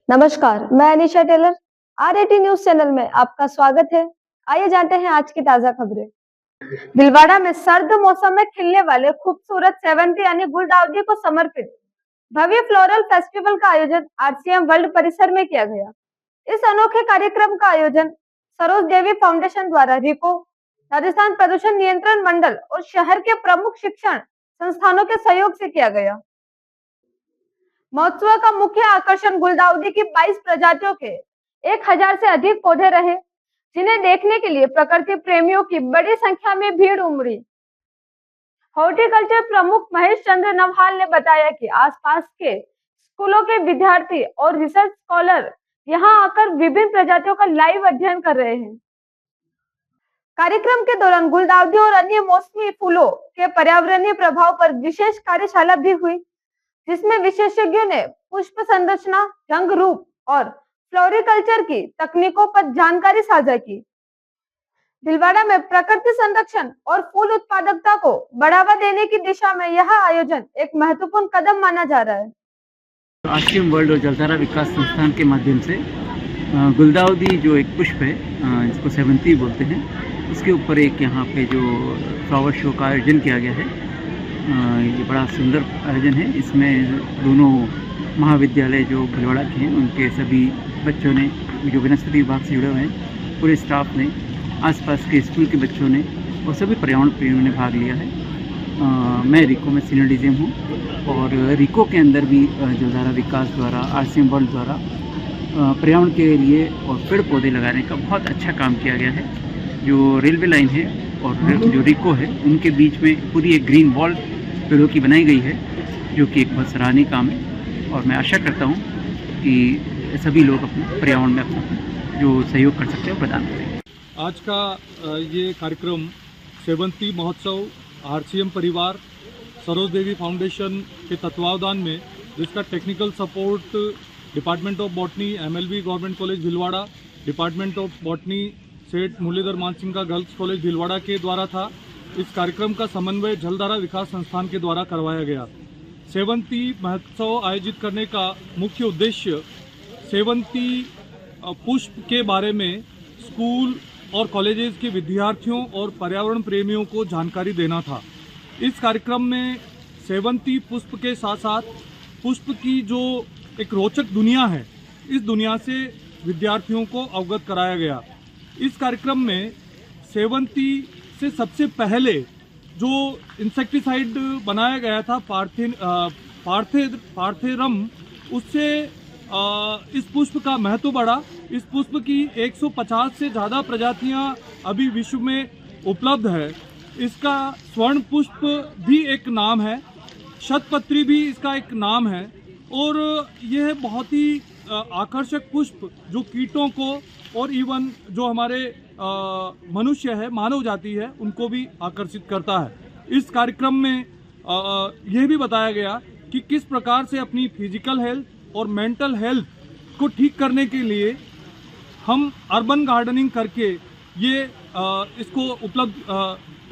नमस्कार, मैं Anisha Taylor. आर18 news channel में आपका स्वागत है। आइए जानते हैं आज की ताजा खबरें। भीलवाड़ा में सर्द मौसम में खिलने वाले खूबसूरत सेवंती यानी गुलदाउदी को समर्पित भव्य फ्लोरल फेस्टिवल का आयोजन आरसीएम वर्ल्ड परिसर में किया गया। इस अनोखे कार्यक्रम का आयोजन सरोज देवी फाउंडेशन द्वारा रिको, राजस्थान प्रदूषण नियंत्रण मंडल और शहर के प्रमुख शिक्षण संस्थानों के सहयोग से किया गया। महोत्सव का मुख्य आकर्षण गुलदाउदी की 22 प्रजातियों के 1000 से अधिक पौधे रहे, जिन्हें देखने के लिए प्रकृति प्रेमियों की बड़ी संख्या में भीड़ उमड़ी। हॉर्टिकल्चर प्रमुख महेश चंद्र नवहाल ने बताया कि आसपास के स्कूलों के विद्यार्थी और रिसर्च स्कॉलर यहां आकर विभिन्न प्रजातियों का लाइव अध्ययन कर रहे हैं। कार्यक्रम के दौरान गुलदाउदी और अन्य मौसमी फूलों के पर्यावरणीय प्रभाव पर विशेष कार्यशाला भी हुई, जिसमें विशेषज्ञों ने पुष्प संरचना, रंग रूप और फ्लोरिकल्चर की तकनीकों पर जानकारी साझा की। भीलवाड़ा में प्रकृति संरक्षण और फूल उत्पादकता को बढ़ावा देने की दिशा में यह आयोजन एक महत्वपूर्ण कदम माना जा रहा है। आरसीएम वर्ल्ड और जलधारा विकास संस्थान के माध्यम से गुलदाउदी जो एक पुष्प है, जिसको सेवंती बोलते हैं, उसके ऊपर एक यहाँ पे जो फ्लावर शो का आयोजन किया गया है। ये बड़ा सुंदर आयोजन है। इसमें दोनों महाविद्यालय जो भीलवाड़ा के हैं उनके सभी बच्चों ने, जो वनस्पति विभाग से जुड़े हुए हैं, पूरे स्टाफ ने, आसपास के स्कूल के बच्चों ने और सभी पर्यावरण प्रेमियों ने भाग लिया है। मैं रिको में सीनियर डीजीएम हूँ और रिको के अंदर भी जलधारा विकास द्वारा, आरसीएम वर्ल्ड द्वारा पर्यावरण के लिए और पेड़ पौधे लगाने का बहुत अच्छा काम किया गया है। जो रेलवे लाइन है और जो रिको है, उनके बीच में पूरी एक ग्रीन वॉल पेड़ों की बनाई गई है, जो कि एक बहुत सराहनीय काम है। और मैं आशा करता हूँ कि सभी लोग अपने पर्यावरण में अपना जो सहयोग कर सकते हैं प्रदान करें। आज का ये कार्यक्रम सेवंती महोत्सव आरसीएम परिवार, सरोज देवी फाउंडेशन के तत्वावधान में, जिसका technical support department of botany, MLB government college Bhilwara, department of botany सेठ मुरलीधर मानसिंह का गर्ल्स कॉलेज भीलवाड़ा के द्वारा था। इस कार्यक्रम का समन्वय जलधारा विकास संस्थान के द्वारा करवाया गया। सेवंती महोत्सव आयोजित करने का मुख्य उद्देश्य सेवंती पुष्प के बारे में स्कूल और कॉलेजेस के विद्यार्थियों और पर्यावरण प्रेमियों को जानकारी देना था। इस कार्यक्रम में सेवंती पुष्प के साथ साथ पुष्प की जो एक रोचक दुनिया है, इस दुनिया से विद्यार्थियों को अवगत कराया गया। इस कार्यक्रम में सेवंती से सबसे पहले जो इंसेक्टिसाइड बनाया गया था पार्थेरम, उससे इस पुष्प का महत्व बढ़ा। इस पुष्प की 150 से ज़्यादा प्रजातियां अभी विश्व में उपलब्ध है। इसका स्वर्ण पुष्प भी एक नाम है, शतपत्री भी इसका एक नाम है और यह बहुत ही आकर्षक पुष्प जो कीटों को और इवन जो हमारे मनुष्य है, मानव जाति है, उनको भी आकर्षित करता है। इस कार्यक्रम में यह भी बताया गया कि किस प्रकार से अपनी फिजिकल हेल्थ और मेंटल हेल्थ को ठीक करने के लिए हम अर्बन गार्डनिंग करके ये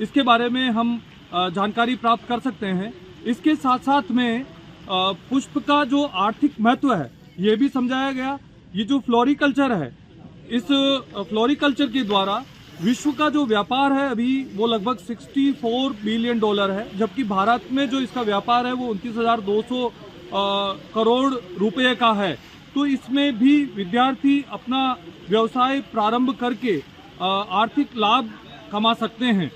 इसके बारे में हम जानकारी प्राप्त कर सकते हैं। इसके साथ साथ में पुष्प का जो आर्थिक महत्व है ये भी समझाया गया। ये जो फ्लोरिकल्चर है, इस फ्लोरिकल्चर के द्वारा विश्व का जो व्यापार है अभी वो लगभग $64 बिलियन है, जबकि भारत में जो इसका व्यापार है वो 29,200 करोड़ रुपए का है। तो इसमें भी विद्यार्थी अपना व्यवसाय प्रारंभ करके आर्थिक लाभ कमा सकते हैं।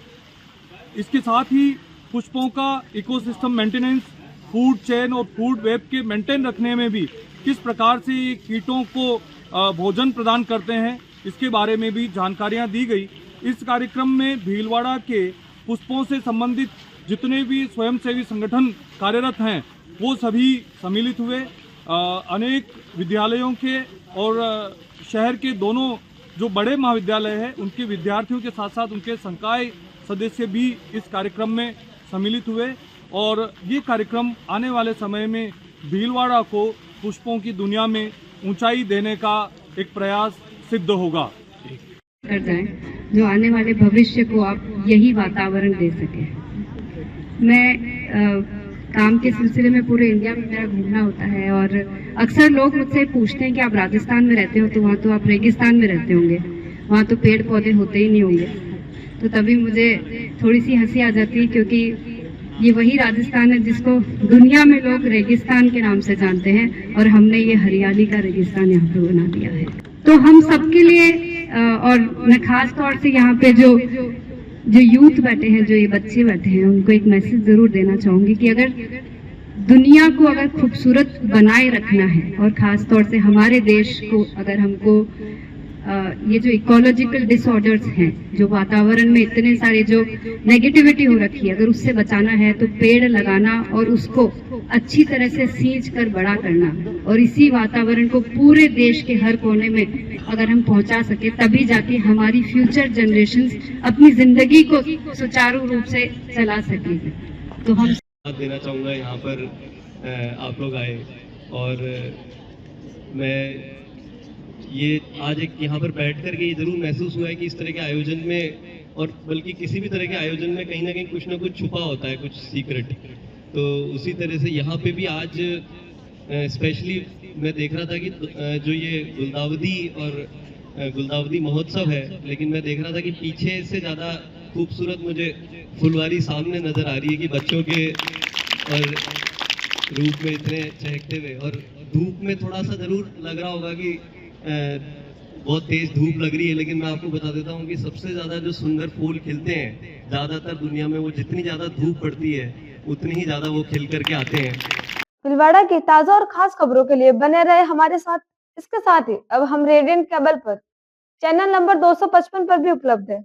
इसके साथ ही पुष्पों का इकोसिस्टम मेंटेनेंस, फूड चेन और फूड वेब के मेंटेन रखने में भी किस प्रकार से कीटों को भोजन प्रदान करते हैं, इसके बारे में भी जानकारियां दी गई। इस कार्यक्रम में भीलवाड़ा के पुष्पों से संबंधित जितने भी स्वयंसेवी संगठन कार्यरत हैं वो सभी सम्मिलित हुए। अनेक विद्यालयों के और शहर के दोनों जो बड़े महाविद्यालय हैं उनके विद्यार्थियों के साथ साथ उनके संकाय सदस्य भी इस कार्यक्रम में सम्मिलित हुए और ये कार्यक्रम आने वाले समय में भीलवाड़ा को पुष्पों की दुनिया में ऊंचाई देने का एक प्रयास सिद्ध होगा। कर जाएं, जो आने वाले भविष्य को आप यही वातावरण दे सके। मैं काम के सिलसिले में पूरे इंडिया में मेरा घूमना होता है और अक्सर लोग मुझसे पूछते हैं कि आप राजस्थान में रहते हो तो वहाँ तो आप रेगिस्तान में रहते होंगे, वहाँ तो पेड़ पौधे होते ही नहीं होंगे। तो तभी मुझे थोड़ी सी हंसी आ जाती है, क्योंकि ये वही राजस्थान है जिसको दुनिया में लोग रेगिस्तान के नाम से जानते हैं, और हमने ये हरियाली का रेगिस्तान यहाँ पे बना दिया है। तो हम सबके लिए और मैं खास तौर से यहाँ पे जो यूथ बैठे हैं, जो ये बच्चे बैठे हैं, उनको एक मैसेज जरूर देना चाहूंगी कि अगर दुनिया को अगर खूबसूरत बनाए रखना है, और खास तौर से हमारे देश को अगर हमको ये जो इकोलॉजिकल डिसऑर्डर्स हैं, जो वातावरण में इतने सारे जो नेगेटिविटी हो रखी है, अगर उससे बचाना है तो पेड़ लगाना और उसको अच्छी तरह से सींच कर बड़ा करना, और इसी वातावरण को पूरे देश के हर कोने में अगर हम पहुंचा सके, तभी जाके हमारी फ्यूचर जनरेशंस अपनी जिंदगी को सुचारू रूप से चला सकेगी। तो हम देना चाहूँगा यहाँ पर आप लोग आए, और मैं ये आज एक यहाँ पर बैठ कर के ये जरूर महसूस हुआ है कि इस तरह के आयोजन में, और बल्कि किसी भी तरह के आयोजन में कहीं ना कहीं कुछ ना कुछ छुपा होता है, कुछ सीक्रेट। तो उसी तरह से यहाँ पे भी आज स्पेशली मैं देख रहा था कि जो ये गुलदावदी महोत्सव है, लेकिन मैं देख रहा था कि पीछे से ज़्यादा खूबसूरत मुझे फुलवारी सामने नज़र आ रही है, कि बच्चों के और रूप में इतने चहकते हुए, और धूप में थोड़ा सा ज़रूर लग रहा होगा कि बहुत तेज धूप लग रही है, लेकिन मैं आपको बता देता हूँ कि सबसे ज़्यादा जो सुंदर फूल खिलते हैं ज़्यादातर दुनिया में, वो जितनी ज़्यादा धूप पड़ती है उतनी ही ज़्यादा वो खिल करके आते हैं। भीलवाड़ा की ताज़ा और खास खबरों के लिए बने रहे हमारे साथ। इसके साथ ही अब हम रेडियंट केबल पर चैनल नंबर 255 पर भी उपलब्ध है।